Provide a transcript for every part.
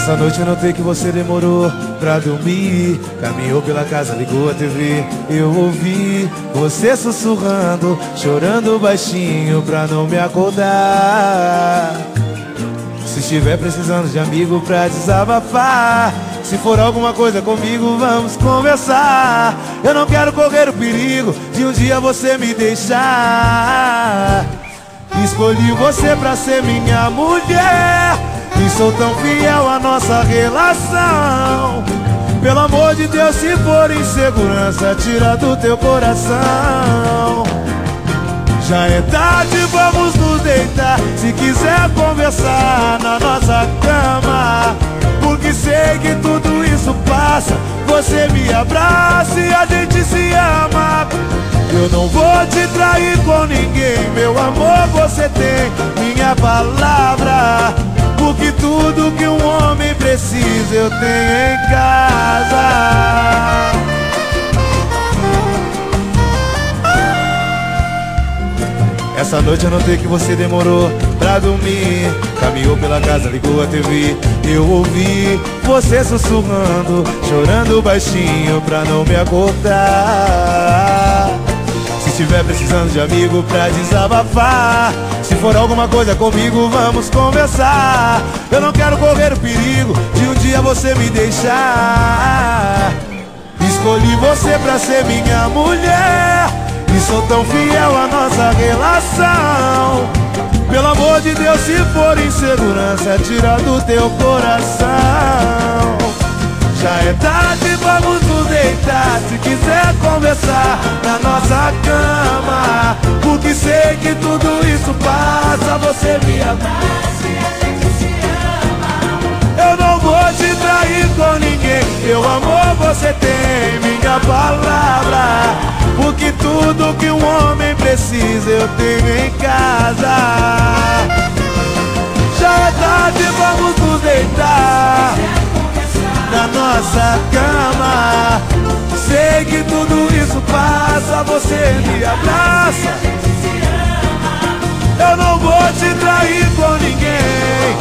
Essa noite eu notei que você demorou pra dormir. Caminhou pela casa, ligou a TV. Eu ouvi você sussurrando, chorando baixinho pra não me acordar. Se estiver precisando de amigo pra desabafar, se for alguma coisa comigo, vamos conversar. Eu não quero correr o perigo de um dia você me deixar. Escolhi você pra ser minha mulher e sou tão fiel à nossa relação. Pelo amor de Deus, se for insegurança, tira do teu coração. Já é tarde, vamos nos deitar. Se quiser conversar na nossa cama, porque sei que tudo isso passa. Você me abraça e a gente se ama. Eu não vou te trair com ninguém, meu amor, você tem minha palavra. Porque tudo que um homem precisa eu tenho em casa. Essa noite eu notei que você demorou pra dormir. Caminhou pela casa, ligou a TV. Eu ouvi você sussurrando, chorando baixinho pra não me acordar. Se estiver precisando de amigo pra desabafar, se for alguma coisa comigo, vamos conversar. Eu não quero correr o perigo de um dia você me deixar. Escolhi você pra ser minha mulher e sou tão fiel à nossa relação. Pelo amor de Deus, se for insegurança, tira do teu coração. Já é tarde, vamos nos deitar. Se quiser conversar na nossa cama, porque sei que tudo isso passa. Você me abraça e a gente se ama. Eu não vou te trair com ninguém, meu amor, você tem minha palavra. Porque tudo que um homem precisa eu tenho em casa. Já é tarde, vamos nos deitar na nossa cama. Sei que tudo isso passa. Você me abraça. Eu não vou te trair com ninguém,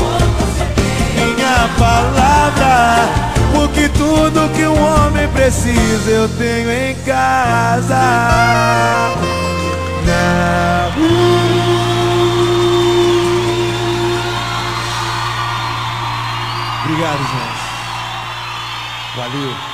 minha palavra. Porque tudo que um homem precisa eu tenho em casa. Obrigado, gente. Valeu.